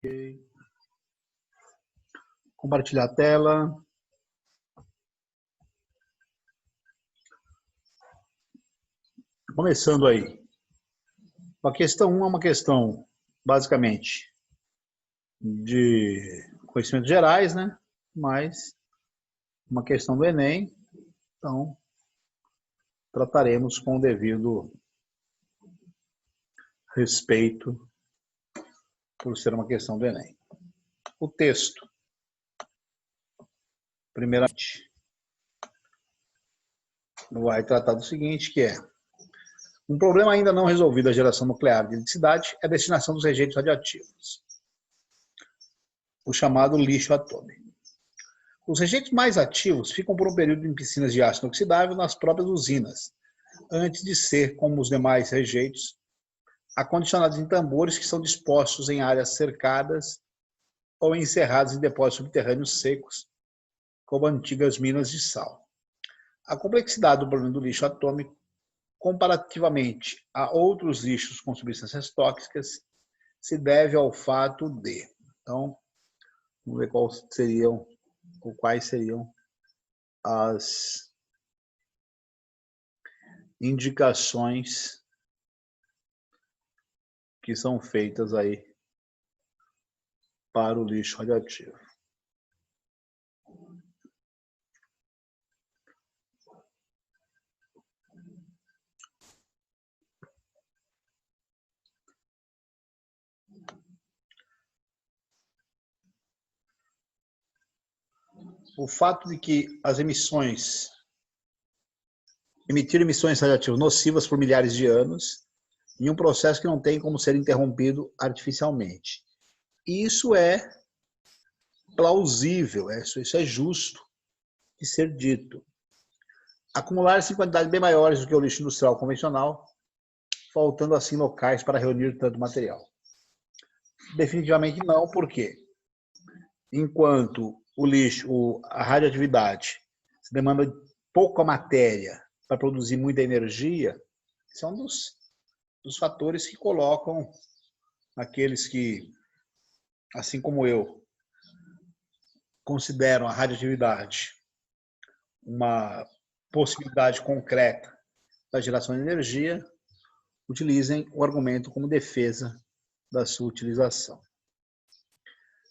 Ok. Compartilhar a tela. Começando aí. A questão 1 é uma questão, basicamente, de conhecimentos gerais, né? Mas uma questão do Enem. Então, trataremos com o devido respeito por ser uma questão do Enem. O texto. Primeiramente, vai tratar do seguinte, que é: um problema ainda não resolvido da geração nuclear de eletricidade é a destinação dos rejeitos radioativos, o chamado lixo atômico. Os rejeitos mais ativos ficam por um período em piscinas de ácido inoxidável nas próprias usinas, antes de ser, como os demais rejeitos, acondicionados em tambores que são dispostos em áreas cercadas ou encerrados em depósitos subterrâneos secos, como antigas minas de sal. A complexidade do problema do lixo atômico, comparativamente a outros lixos com substâncias tóxicas, se deve ao fato de... Então, vamos ver quais seriam as indicações que são feitas aí para o lixo radioativo. O fato de que as emitir emissões radioativas nocivas por milhares de anos, em um processo que não tem como ser interrompido artificialmente. E isso é plausível, isso é justo de ser dito. Acumular-se em quantidades bem maiores do que o lixo industrial convencional, faltando assim locais para reunir tanto material. Definitivamente não, porque enquanto o lixo, a radioatividade, se demanda pouca matéria para produzir muita energia, são dos fatores que colocam aqueles que, assim como eu, consideram a radioatividade uma possibilidade concreta da geração de energia, utilizem o argumento como defesa da sua utilização.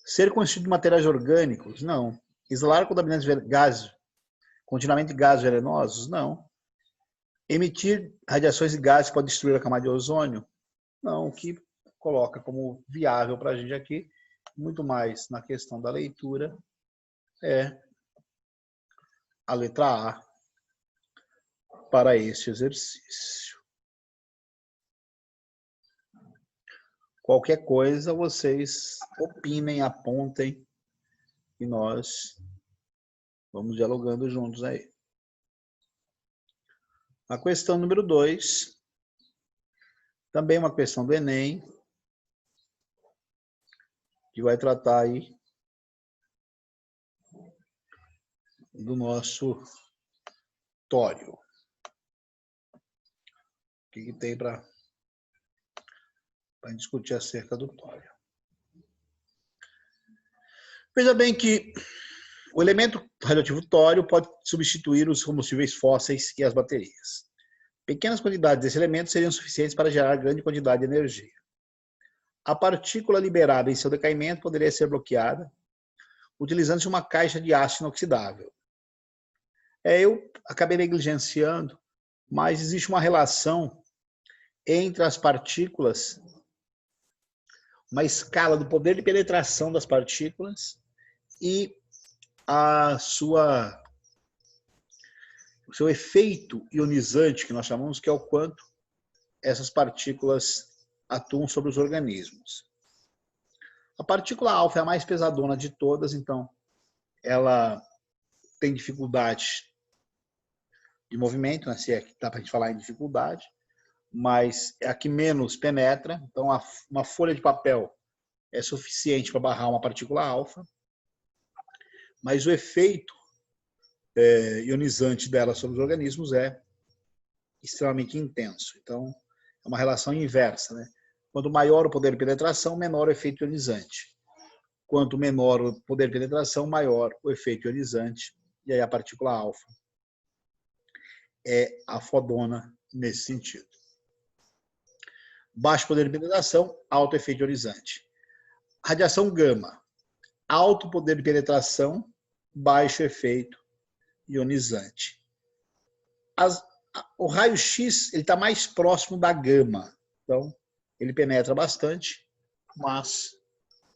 Ser constituído de materiais orgânicos? Não. Exalar contaminantes gases, continuamente gases venenosos? Não. Emitir radiações de gases que podem destruir a camada de ozônio? Não. O que coloca como viável para a gente aqui, muito mais na questão da leitura, é a letra A para este exercício. Qualquer coisa, vocês opinem, apontem e nós vamos dialogando juntos aí. A questão número 2, também uma questão do Enem, que vai tratar aí do nosso tório. O que tem para discutir acerca do tório? Veja bem que o elemento radioativo tório pode substituir os combustíveis fósseis e as baterias. Pequenas quantidades desse elemento seriam suficientes para gerar grande quantidade de energia. A partícula liberada em seu decaimento poderia ser bloqueada utilizando-se uma caixa de aço inoxidável. Eu acabei negligenciando, mas existe uma relação entre as partículas, uma escala do poder de penetração das partículas e o seu efeito ionizante, que nós chamamos, que é o quanto essas partículas atuam sobre os organismos. A partícula alfa é a mais pesadona de todas, então ela tem dificuldade de movimento, né? Se é que dá para a gente falar em dificuldade, mas é a que menos penetra, então uma folha de papel é suficiente para barrar uma partícula alfa, mas o efeito ionizante dela sobre os organismos é extremamente intenso. Então, é uma relação inversa, né? Quanto maior o poder de penetração, menor o efeito ionizante. Quanto menor o poder de penetração, maior o efeito ionizante. E aí a partícula alfa é a fodona nesse sentido. Baixo poder de penetração, alto efeito ionizante. Radiação gama, alto poder de penetração, baixo efeito ionizante. O raio-x está mais próximo da gama, então ele penetra bastante, mas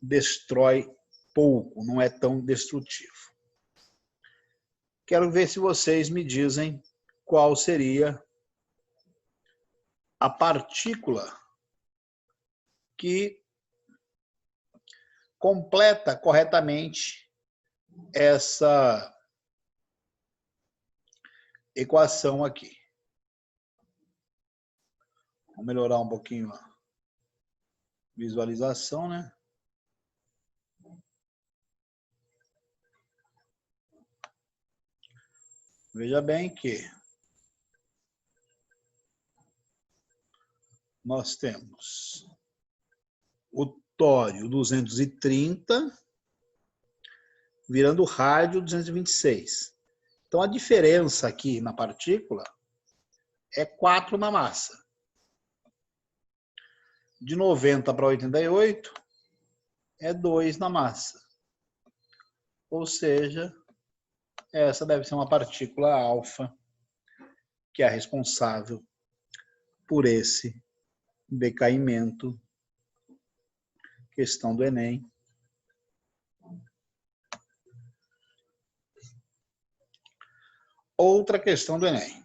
destrói pouco, não é tão destrutivo. Quero ver se vocês me dizem qual seria a partícula que completa corretamente essa equação aqui. Vou melhorar um pouquinho a visualização, né? Veja bem que nós temos o tório 230 virando rádio 226. Então a diferença aqui na partícula é 4 na massa. De 90 para 88 é 2 na massa. Ou seja, essa deve ser uma partícula alfa que é responsável por esse decaimento. Questão do Enem. Outra questão do Enem.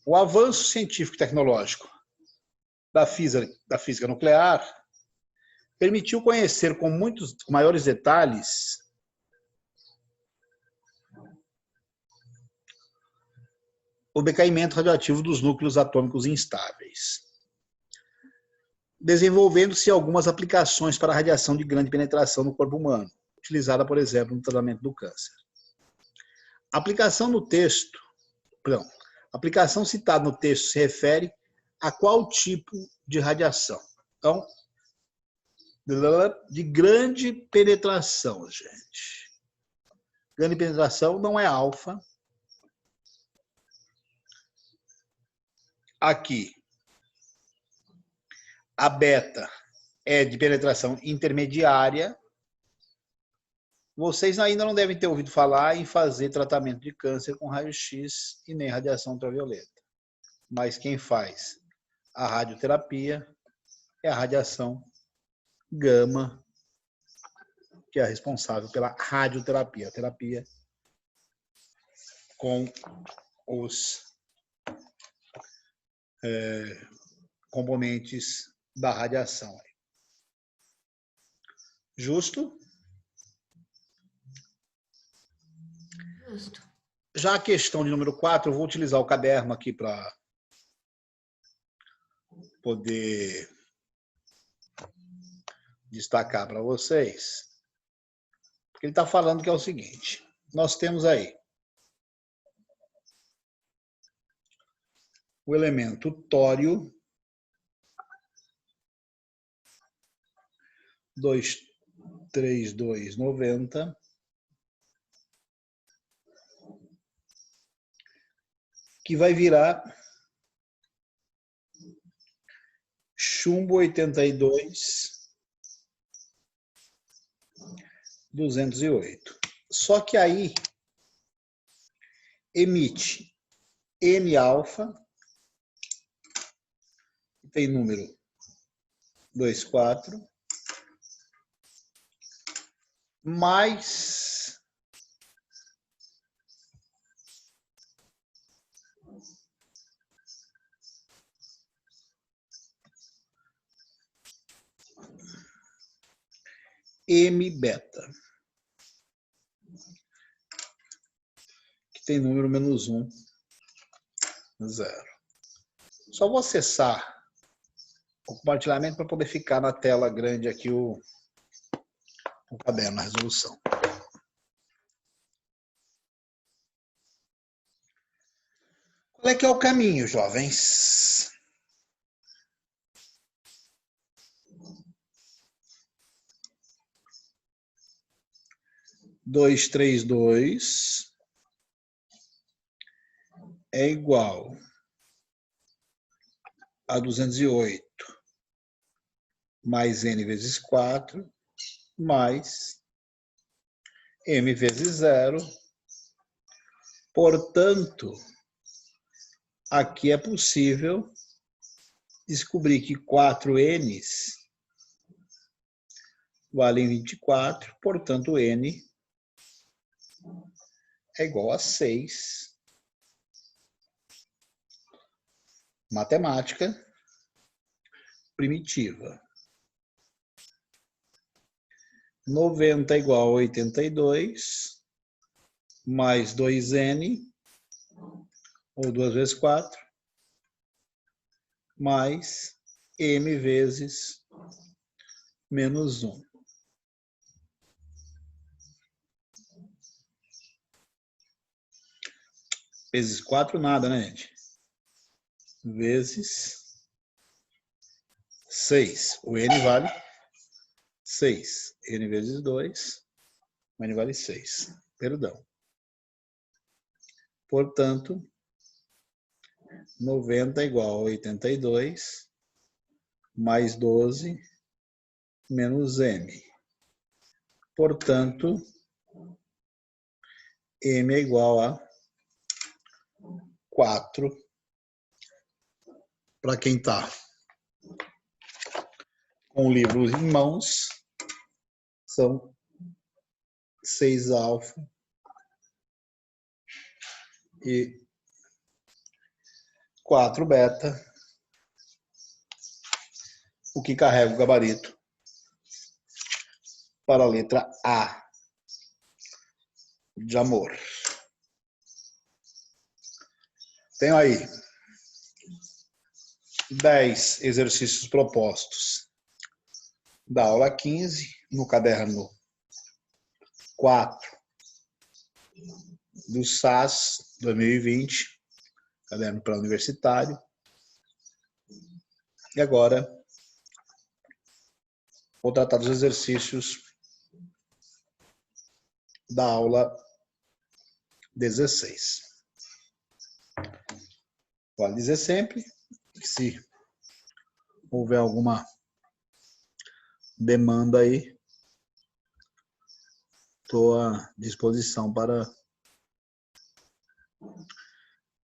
O avanço científico e tecnológico da física nuclear permitiu conhecer com maiores detalhes o decaimento radioativo dos núcleos atômicos instáveis, desenvolvendo-se algumas aplicações para a radiação de grande penetração no corpo humano, utilizada, por exemplo, no tratamento do câncer. A aplicação citada no texto se refere a qual tipo de radiação? Então, de grande penetração, gente. Grande penetração não é alfa. Aqui, a beta é de penetração intermediária. Vocês ainda não devem ter ouvido falar em fazer tratamento de câncer com raio-x e nem radiação ultravioleta. Mas quem faz a radioterapia é a radiação gama, que é a responsável pela radioterapia, a terapia com os componentes da radiação. Justo? Justo. Já a questão de número 4, eu vou utilizar o caderno aqui para poder destacar para vocês. Porque ele está falando que é o seguinte. Nós temos aí o elemento tório, 23290, que vai virar chumbo 82.208. Só que aí emite N-alfa, que tem número 24, mais M-beta, que tem número -1, 0. Só vou acessar o compartilhamento para poder ficar na tela grande aqui o caderno, a resolução. Qual é que é o caminho, jovens? 232 é igual a 208 mais n vezes 4 mais m vezes 0. Portanto, aqui é possível descobrir que 4n's valem 24, portanto, n é igual a 6. Matemática primitiva. 90 é igual a 82, mais 2n, ou 2 vezes 4, mais m vezes menos 1. Vezes 4 nada, né, gente? Vezes 6. O n vale 6. N vezes 2, o n vale 6. Perdão. Portanto, 90 é igual a 82, mais 12, menos m. Portanto, m é igual a 4. Para quem está com o livro em mãos, são 6 alfa e 4 beta, o que carrega o gabarito para a letra A de amor. Tenho aí 10 exercícios propostos da aula 15, no caderno 4 do SAS 2020, caderno pré-universitário. E agora vou tratar dos exercícios da aula 16. Vale dizer sempre que se houver alguma demanda aí, estou à disposição para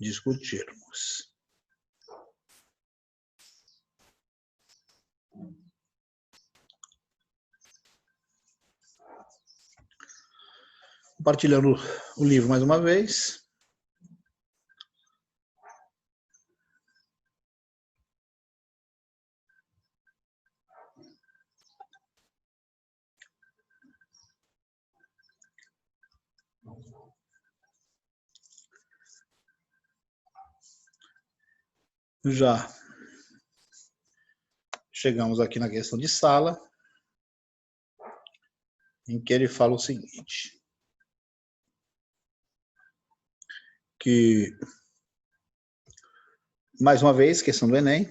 discutirmos. Compartilhando o livro mais uma vez. Já chegamos aqui na questão de sala, em que ele fala o seguinte, que, mais uma vez, questão do Enem,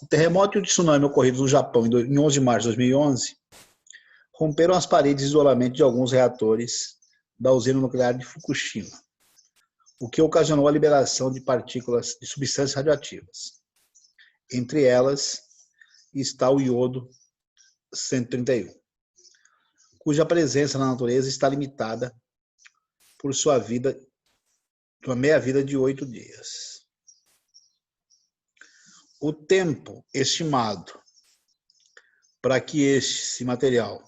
o terremoto e o tsunami ocorridos no Japão em 11 de março de 2011 romperam as paredes de isolamento de alguns reatores da usina nuclear de Fukushima, o que ocasionou a liberação de partículas de substâncias radioativas. Entre elas está o iodo 131, cuja presença na natureza está limitada por sua meia-vida de 8 dias. O tempo estimado para que esse material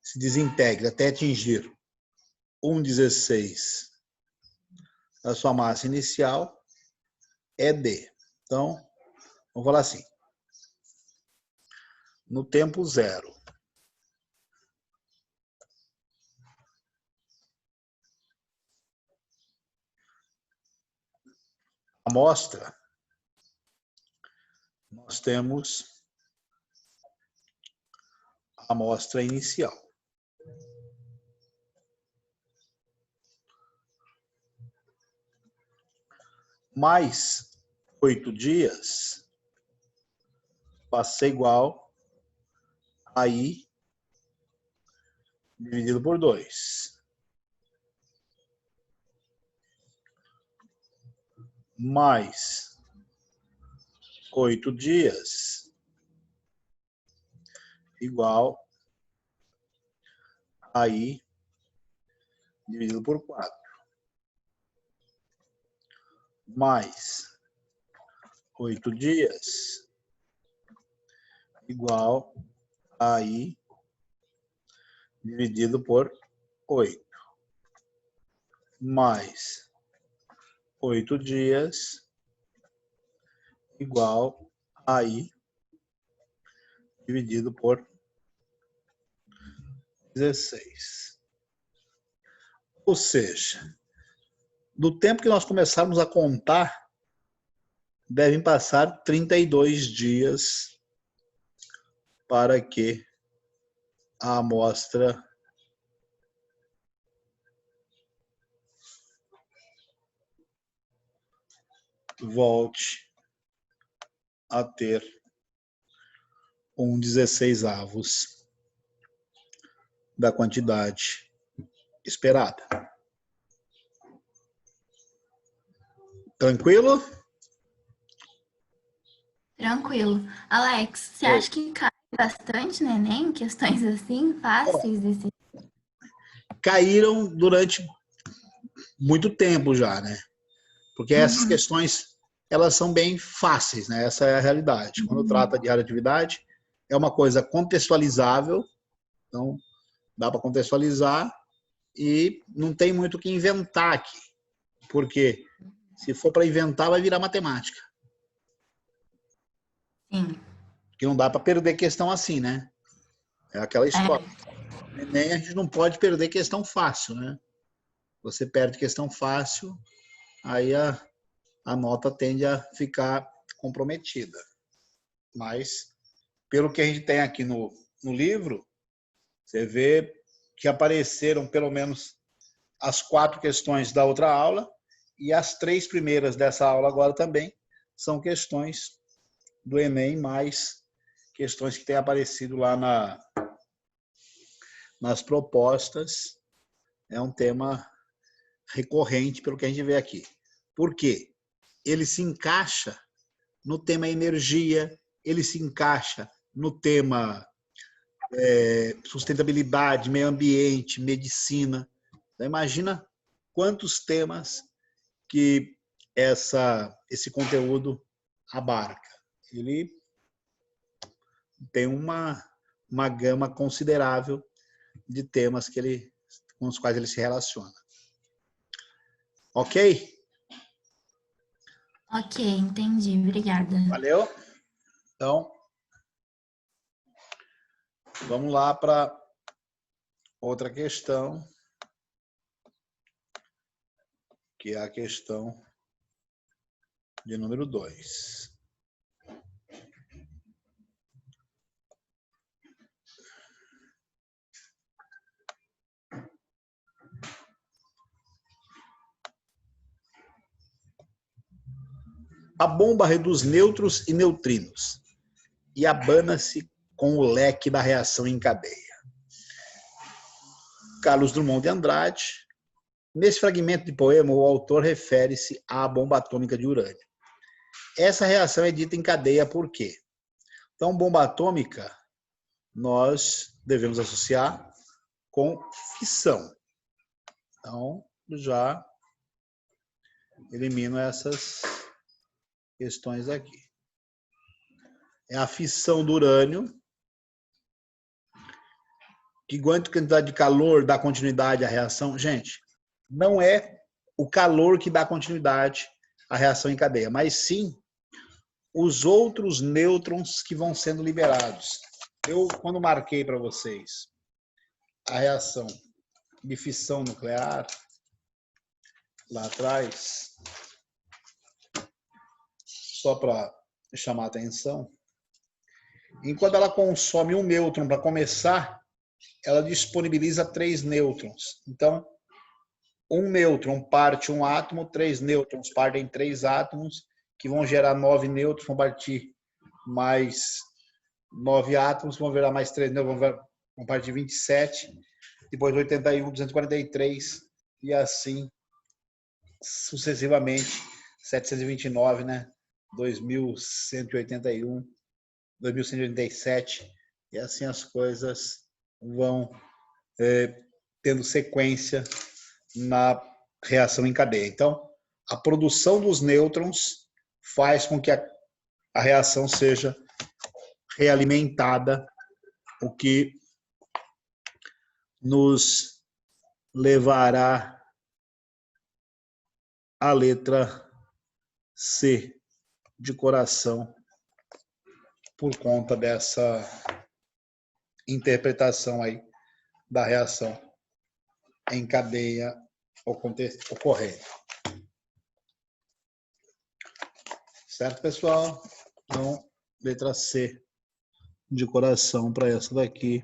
se desintegre até atingir 1/16 da sua massa inicial é d. Então, vamos falar assim. No tempo zero, a amostra, nós temos a amostra inicial. Mais 8 dias vai ser igual a I dividido por 2. Mais 8 dias igual a I dividido por 4. Mais 8 dias igual a I dividido por 8. Mais 8 dias igual a I dividido por 16. Ou seja, do tempo que nós começarmos a contar, devem passar 32 dias para que a amostra volte a ter 1/16 da quantidade esperada. Tranquilo? Tranquilo. Alex, você acha que cai bastante no Enem? Questões assim, fáceis? Caíram durante muito tempo já, né? Porque essas questões, elas são bem fáceis, né? Essa é a realidade. Quando trata de radioatividade, é uma coisa contextualizável, então dá para contextualizar e não tem muito o que inventar aqui, porque se for para inventar, vai virar matemática. Sim. Porque não dá para perder questão assim, né? É aquela história. Nem a gente não pode perder questão fácil, né? Você perde questão fácil, aí a nota tende a ficar comprometida. Mas, pelo que a gente tem aqui no livro, você vê que apareceram pelo menos as 4 questões da outra aula e as 3 primeiras dessa aula agora também são questões do Enem, mais questões que têm aparecido lá nas propostas. É um tema recorrente pelo que a gente vê aqui. Por quê? Ele se encaixa no tema energia, ele se encaixa no tema sustentabilidade, meio ambiente, medicina. Então, imagina quantos temas que esse conteúdo abarca. Ele tem uma gama considerável de temas com os quais ele se relaciona. Ok? Ok, entendi. Obrigada. Valeu? Então, vamos lá para outra questão, que é a questão de número 2. A bomba reduz nêutrons e neutrinos e abana-se com o leque da reação em cadeia. Carlos Drummond de Andrade. Nesse fragmento de poema, o autor refere-se à bomba atômica de urânio. Essa reação é dita em cadeia por quê? Então, bomba atômica, nós devemos associar com fissão. Então, já elimino essas questões aqui. É a fissão do urânio, que quanto quantidade de calor dá continuidade à reação? Gente, não é o calor que dá continuidade à reação em cadeia, mas sim os outros nêutrons que vão sendo liberados. Eu, quando marquei para vocês a reação de fissão nuclear, lá atrás, só para chamar a atenção, enquanto ela consome um nêutron para começar, ela disponibiliza 3 nêutrons. Então, um nêutron parte um átomo, 3 nêutrons partem 3 átomos, que vão gerar 9 nêutrons, vão partir mais 9 átomos, vão virar mais 3 nêutrons, vão partir 27. depois 81, 243 e assim sucessivamente, 729, né? 2181, 2187 e assim as coisas vão tendo sequência na reação em cadeia. Então, a produção dos nêutrons faz com que a reação seja realimentada, o que nos levará à letra C de coração por conta dessa interpretação aí da reação em cadeia ocorrendo. Certo, pessoal? Então, letra C de coração para essa daqui.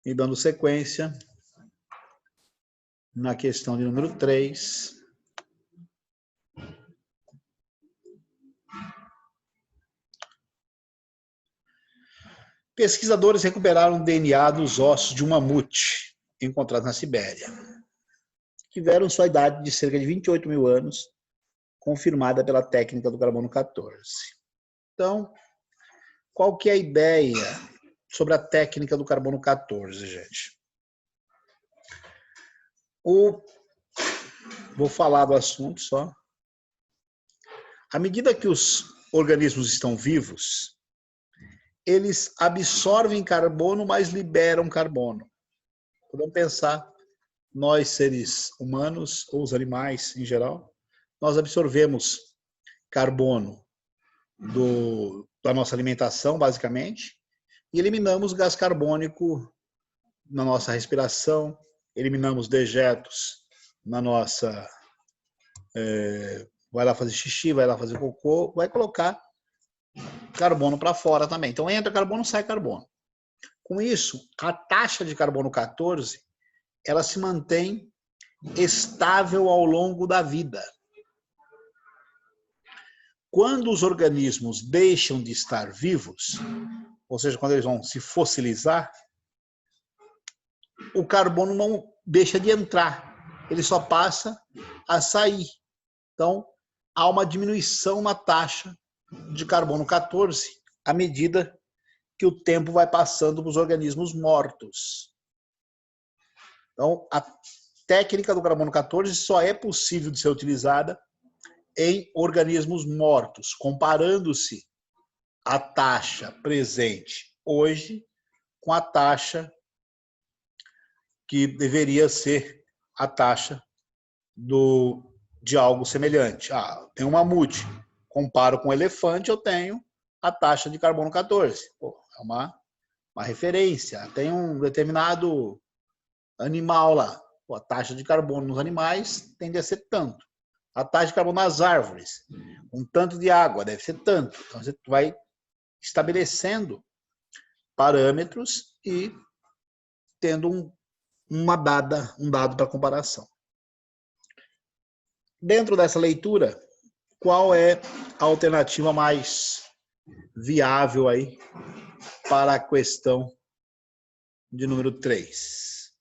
E dando sequência na questão de número 3. Pesquisadores recuperaram o DNA dos ossos de um mamute encontrado na Sibéria. Tiveram sua idade de cerca de 28 mil anos, confirmada pela técnica do carbono 14. Então, qual que é a ideia sobre a técnica do carbono 14, gente? Vou falar do assunto só. À medida que os organismos estão vivos, eles absorvem carbono, mas liberam carbono. Podemos pensar, nós seres humanos, ou os animais em geral, nós absorvemos carbono da nossa alimentação, basicamente, e eliminamos gás carbônico na nossa respiração, eliminamos dejetos na nossa... vai lá fazer xixi, vai lá fazer cocô, vai colocar carbono para fora também. Então, entra carbono, sai carbono. Com isso, a taxa de carbono 14, ela se mantém estável ao longo da vida. Quando os organismos deixam de estar vivos, ou seja, quando eles vão se fossilizar, o carbono não deixa de entrar, ele só passa a sair. Então, há uma diminuição na taxa de carbono 14 à medida que o tempo vai passando para os organismos mortos. Então, a técnica do carbono 14 só é possível de ser utilizada em organismos mortos, comparando-se a taxa presente hoje com a taxa que deveria ser a taxa de algo semelhante. Tem um mamute, comparo com um elefante, eu tenho a taxa de carbono 14. É uma referência. Tem um determinado animal lá. A taxa de carbono nos animais tende a ser tanto. A taxa de carbono nas árvores, um tanto de água, deve ser tanto. Então, você vai estabelecendo parâmetros e tendo um dado para comparação. Dentro dessa leitura, qual é a alternativa mais viável aí para a questão de número 3?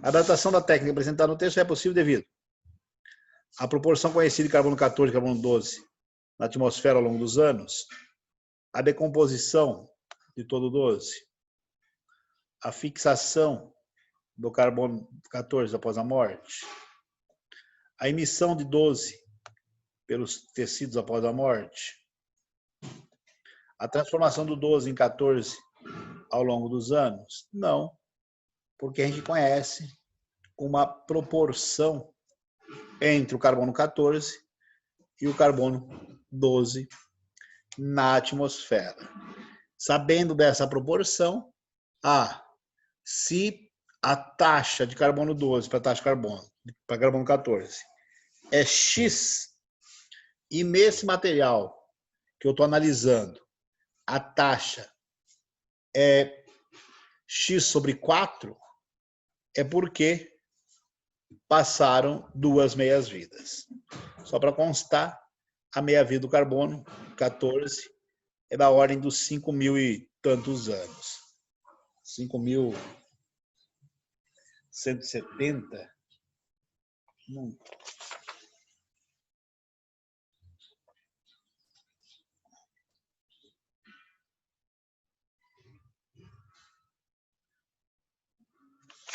A datação da técnica apresentada no texto é possível devido à proporção conhecida de carbono 14 e carbono 12 na atmosfera ao longo dos anos, a decomposição de todo o 12, a fixação do carbono 14 após a morte, a emissão de 12 pelos tecidos após a morte, a transformação do 12 em 14 ao longo dos anos? Não, porque a gente conhece uma proporção entre o carbono 14 e o carbono 12 na atmosfera. Sabendo dessa proporção, se a taxa de carbono 12 para a taxa de carbono 14 é X, e nesse material que eu estou analisando, a taxa é X sobre 4, é porque passaram 2 meias-vidas. Só para constar, a meia-vida do carbono 14 é da ordem dos 5.000 e tantos anos. 5.170. Não.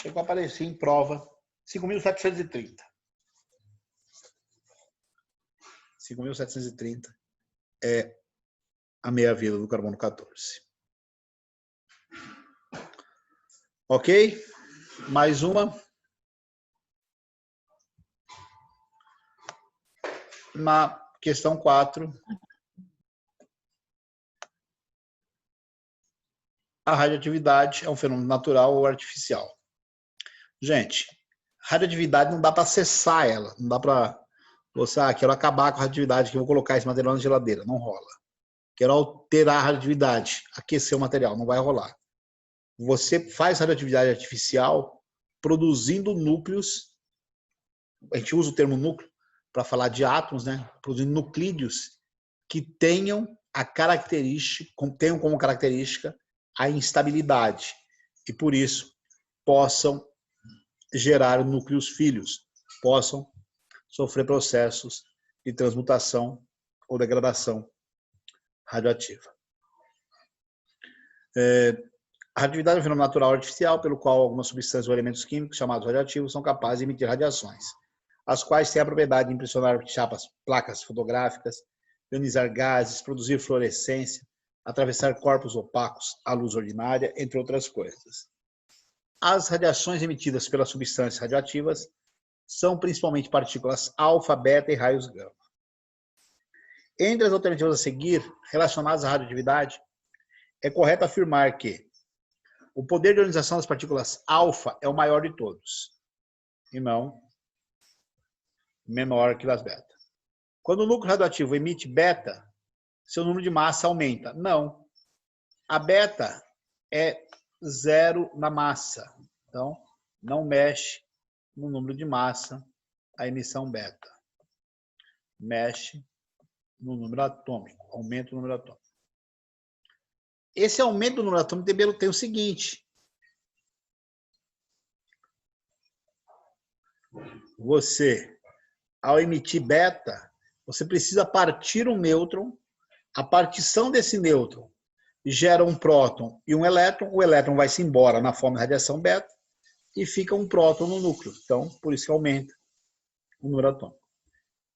Chegou a aparecer em prova 5.730. 5.730 é a meia-vida do carbono 14. Ok? Mais uma. Na questão 4. A radioatividade é um fenômeno natural ou artificial? Gente, radioatividade não dá para acessar ela. Não dá para você, quero acabar com a radioatividade, que eu vou colocar esse material na geladeira. Não rola. Quero alterar a radioatividade, aquecer o material. Não vai rolar. Você faz radioatividade artificial produzindo núcleos. A gente usa o termo núcleo para falar de átomos, né? Produzindo nuclídeos que tenham como característica a instabilidade e por isso possam gerar núcleos filhos, possam sofrer processos de transmutação ou degradação radioativa. A radioatividade é um fenômeno natural artificial pelo qual algumas substâncias ou elementos químicos chamados radioativos são capazes de emitir radiações, as quais têm a propriedade de impressionar placas fotográficas, ionizar gases, produzir fluorescência, atravessar corpos opacos à luz ordinária, entre outras coisas. As radiações emitidas pelas substâncias radioativas são principalmente partículas alfa, beta e raios gama. Entre as alternativas a seguir, relacionadas à radioatividade, é correto afirmar que o poder de ionização das partículas alfa é o maior de todos, e não menor que das beta. Quando o núcleo radioativo emite beta, seu número de massa aumenta. Não. A beta é 0 na massa. Então, não mexe no número de massa a emissão beta. Mexe no número atômico. Aumenta o número atômico. Esse aumento do número atômico tem o seguinte. Você, ao emitir beta, você precisa partir um nêutron. A partição desse nêutron gera um próton e um elétron. O elétron vai-se embora na forma de radiação beta e fica um próton no núcleo. Então, por isso que aumenta o número atômico.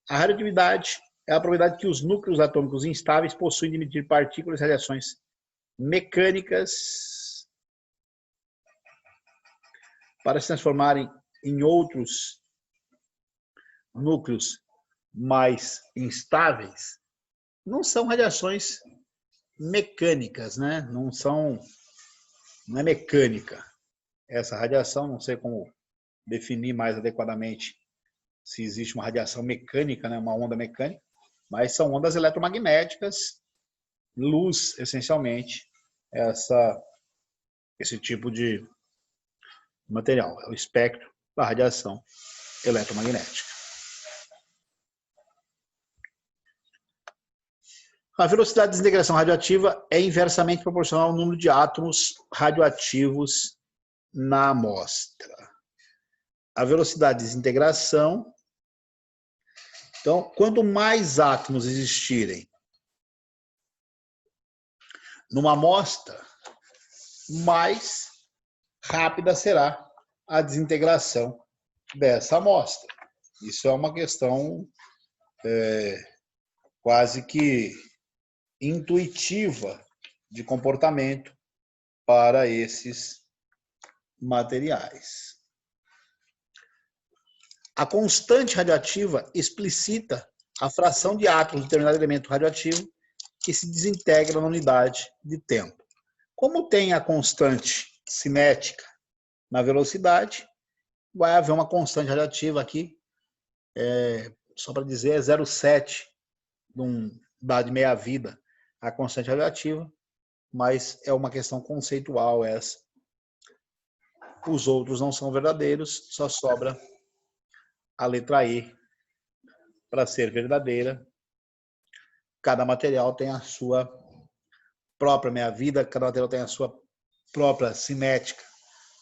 A radioatividade é a propriedade que os núcleos atômicos instáveis possuem de emitir partículas e radiações mecânicas para se transformarem em outros núcleos mais instáveis. Não são radiações mecânicas, né? Não é mecânica. Essa radiação, não sei como definir mais adequadamente se existe uma radiação mecânica, né? Uma onda mecânica, mas são ondas eletromagnéticas, luz, essencialmente, esse tipo de material. É o espectro da radiação eletromagnética. A velocidade de desintegração radioativa é inversamente proporcional ao número de átomos radioativos na amostra. A velocidade de desintegração, então, quanto mais átomos existirem numa amostra, mais rápida será a desintegração dessa amostra. Isso é uma questão quase que intuitiva de comportamento para esses materiais. A constante radioativa explicita a fração de átomos de determinado elemento radioativo que se desintegra na unidade de tempo. Como tem a constante cinética na velocidade, vai haver uma constante radioativa aqui, só para dizer, é 0,7 dá de meia-vida a constante radioativa, mas é uma questão conceitual essa. Os outros não são verdadeiros, só sobra a letra E para ser verdadeira. Cada material tem a sua própria meia-vida, cada material tem a sua própria cinética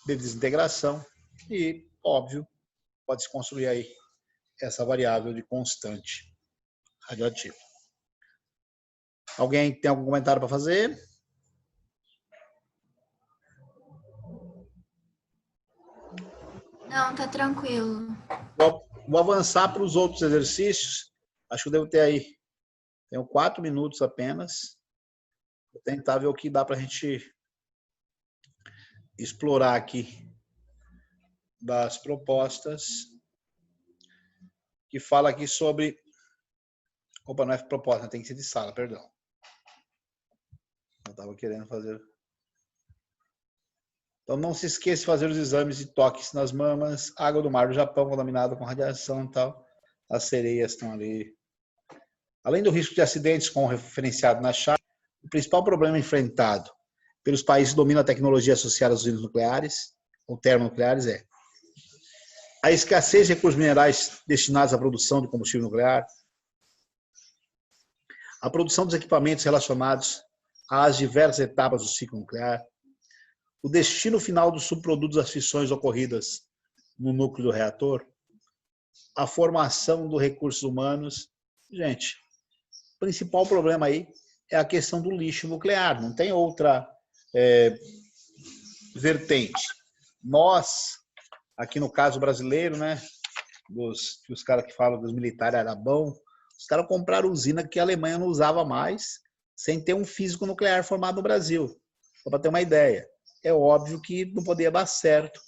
de desintegração e, óbvio, pode-se construir aí essa variável de constante radioativa. Alguém tem algum comentário para fazer? Não, tá tranquilo. Vou avançar para os outros exercícios. Acho que eu devo ter aí. Tenho 4 minutos apenas. Vou tentar ver o que dá para a gente explorar aqui das propostas. Que fala aqui sobre... Opa, não é proposta, tem que ser de sala, perdão. Eu estava querendo fazer... Então, não se esqueça de fazer os exames de toques nas mamas, água do mar do Japão contaminada com radiação e tal. As sereias estão ali. Além do risco de acidentes, como referenciado na chave, o principal problema enfrentado pelos países que dominam a tecnologia associada às usinas nucleares, ou termonucleares, é a escassez de recursos minerais destinados à produção de combustível nuclear, a produção dos equipamentos relacionados às diversas etapas do ciclo nuclear, o destino final dos subprodutos das fissões ocorridas no núcleo do reator, a formação dos recursos humanos. Gente, o principal problema aí é a questão do lixo nuclear, não tem outra vertente. Nós, aqui no caso brasileiro, né, os caras que falam dos militares era bom, os caras compraram usina que a Alemanha não usava mais, sem ter um físico nuclear formado no Brasil. Só para ter uma ideia. É óbvio que não poderia dar certo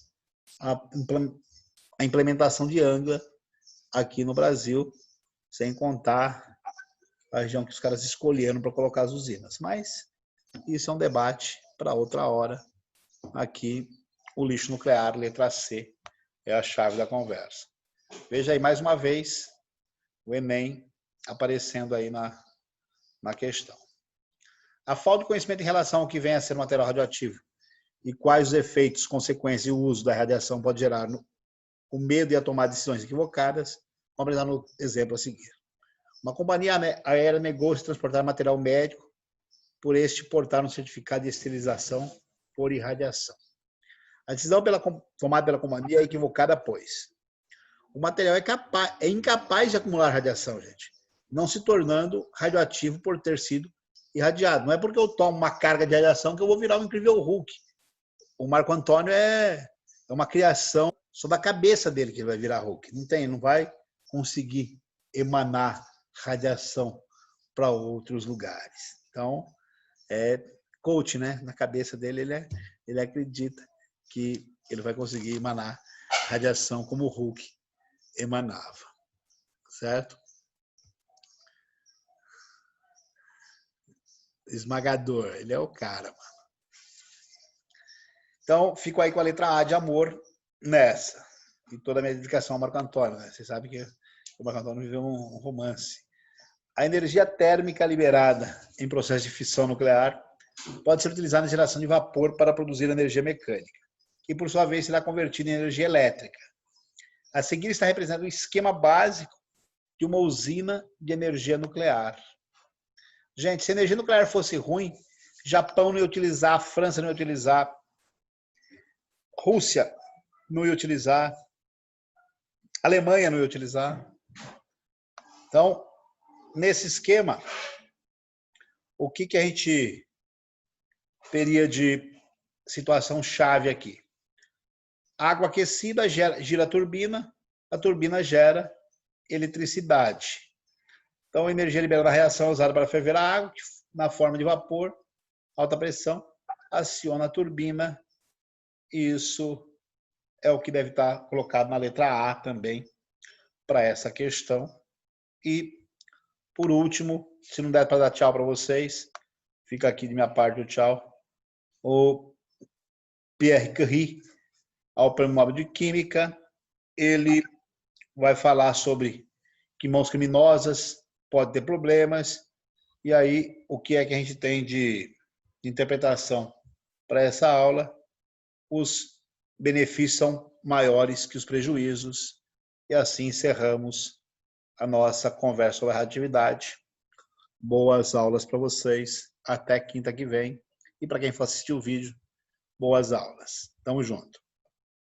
a implementação de Angra aqui no Brasil, sem contar a região que os caras escolheram para colocar as usinas. Mas isso é um debate para outra hora. Aqui, o lixo nuclear, letra C, é a chave da conversa. Veja aí mais uma vez o Enem aparecendo aí na questão. A falta de conhecimento em relação ao que vem a ser um material radioativo e quais os efeitos, consequências e o uso da radiação pode gerar o medo e a tomar decisões equivocadas, vamos apresentar no exemplo a seguir. Uma companhia aérea negou-se transportar material médico por este portar um certificado de esterilização por irradiação. A decisão tomada pela companhia é equivocada, pois o material é incapaz de acumular radiação, gente, não se tornando radioativo por ter sido irradiado. Não é porque eu tomo uma carga de radiação que eu vou virar um incrível Hulk. O Marco Antônio é uma criação só da cabeça dele que ele vai virar Hulk. Não vai conseguir emanar radiação para outros lugares. Então, é coach, né? Na cabeça dele, ele acredita que ele vai conseguir emanar radiação como o Hulk emanava. Certo? Esmagador. Ele é o cara, mano. Então, fico aí com a letra A de amor nessa. E toda a minha dedicação ao Marco Antônio, né? Você sabe que o Marco Antônio viveu um romance. A energia térmica liberada em processo de fissão nuclear pode ser utilizada na geração de vapor para produzir energia mecânica, que por sua vez será convertida em energia elétrica. A seguir está representado o esquema básico de uma usina de energia nuclear. Gente, se a energia nuclear fosse ruim, Japão não ia utilizar, a França não ia utilizar, Rússia não ia utilizar, Alemanha não ia utilizar. Então, nesse esquema, o que a gente teria de situação chave aqui? Água aquecida gira a turbina gera eletricidade. Então, a energia liberada da reação é usada para ferver a água, que, na forma de vapor, alta pressão, aciona a turbina. Isso é o que deve estar colocado na letra A também para essa questão. E, por último, se não der para dar tchau para vocês, fica aqui de minha parte o tchau. O Pierre Curie, ao Prêmio Nobel de Química, ele vai falar sobre que mãos criminosas pode ter problemas, e aí o que é que a gente tem de interpretação para essa aula? Os benefícios são maiores que os prejuízos, e assim encerramos a nossa conversa sobre a radioatividade. Boas aulas para vocês Até quinta que vem. E para quem for assistir o vídeo, boas aulas. Tamo junto.